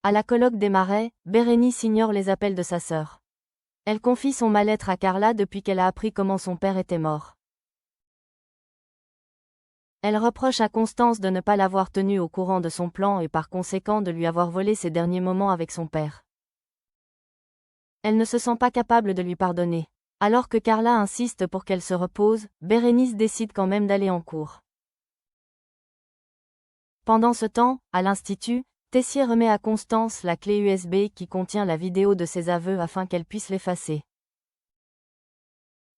À la colloque des Marais, Bérénice ignore les appels de sa sœur. Elle confie son mal-être à Carla depuis qu'elle a appris comment son père était mort. Elle reproche à Constance de ne pas l'avoir tenue au courant de son plan et par conséquent de lui avoir volé ses derniers moments avec son père. Elle ne se sent pas capable de lui pardonner. Alors que Carla insiste pour qu'elle se repose, Bérénice décide quand même d'aller en cours. Pendant ce temps, à l'institut, Tessier remet à Constance la clé USB qui contient la vidéo de ses aveux afin qu'elle puisse l'effacer.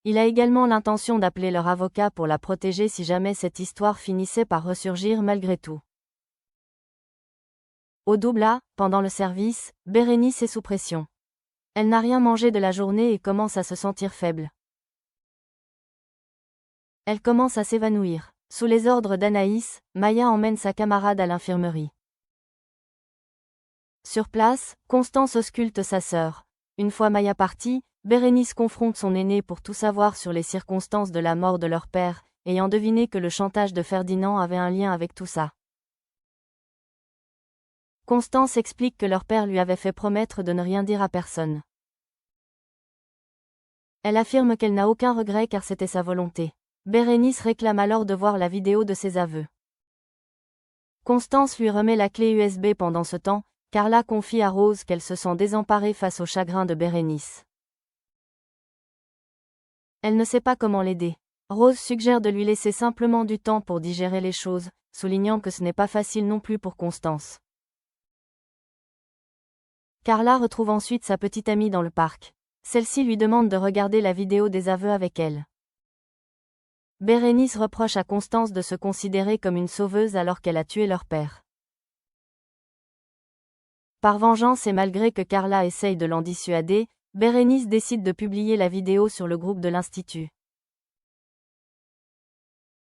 Il a également l'intention d'appeler leur avocat pour la protéger si jamais cette histoire finissait par ressurgir malgré tout. Au double, pendant le service, Bérénice est sous pression. Elle n'a rien mangé de la journée et commence à se sentir faible. Elle commence à s'évanouir. Sous les ordres d'Anaïs, Maya emmène sa camarade à l'infirmerie. Sur place, Constance ausculte sa sœur. Une fois Maya partie, Bérénice confronte son aînée pour tout savoir sur les circonstances de la mort de leur père, ayant deviné que le chantage de Ferdinand avait un lien avec tout ça. Constance explique que leur père lui avait fait promettre de ne rien dire à personne. Elle affirme qu'elle n'a aucun regret car c'était sa volonté. Bérénice réclame alors de voir la vidéo de ses aveux. Constance lui remet la clé USB pendant ce temps, Carla confie à Rose qu'elle se sent désemparée face au chagrin de Bérénice. Elle ne sait pas comment l'aider. Rose suggère de lui laisser simplement du temps pour digérer les choses, soulignant que ce n'est pas facile non plus pour Constance. Carla retrouve ensuite sa petite amie dans le parc. Celle-ci lui demande de regarder la vidéo des aveux avec elle. Bérénice reproche à Constance de se considérer comme une sauveuse alors qu'elle a tué leur père. Par vengeance et malgré que Carla essaye de l'en dissuader, Bérénice décide de publier la vidéo sur le groupe de l'Institut.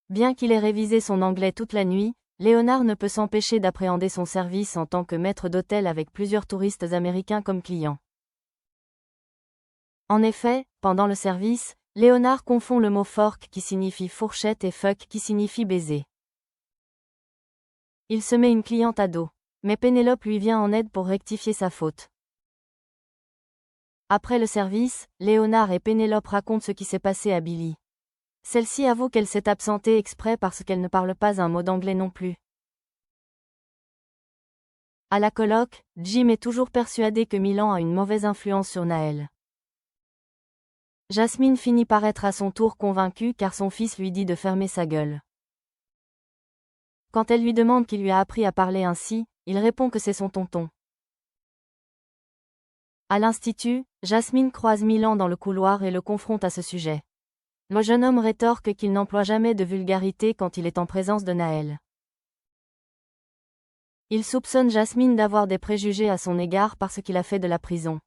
Bien qu'il ait révisé son anglais toute la nuit, Léonard ne peut s'empêcher d'appréhender son service en tant que maître d'hôtel avec plusieurs touristes américains comme clients. En effet, pendant le service, Léonard confond le mot fork qui signifie fourchette et fuck qui signifie baiser. Il se met une cliente à dos, mais Pénélope lui vient en aide pour rectifier sa faute. Après le service, Léonard et Pénélope racontent ce qui s'est passé à Billy. Celle-ci avoue qu'elle s'est absentée exprès parce qu'elle ne parle pas un mot d'anglais non plus. À la colloque, Jim est toujours persuadé que Milan a une mauvaise influence sur Naël. Jasmine finit par être à son tour convaincue car son fils lui dit de fermer sa gueule. Quand elle lui demande qui lui a appris à parler ainsi, il répond que c'est son tonton. À l'institut, Jasmine croise Milan dans le couloir et le confronte à ce sujet. Le jeune homme rétorque qu'il n'emploie jamais de vulgarité quand il est en présence de Naël. Il soupçonne Jasmine d'avoir des préjugés à son égard parce qu'il a fait de la prison.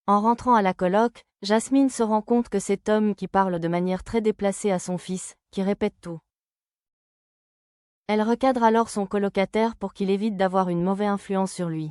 En rentrant à la colloque, Jasmine se rend compte que c'est Tom qui parle de manière très déplacée à son fils, qui répète tout. Elle recadre alors son colocataire pour qu'il évite d'avoir une mauvaise influence sur lui.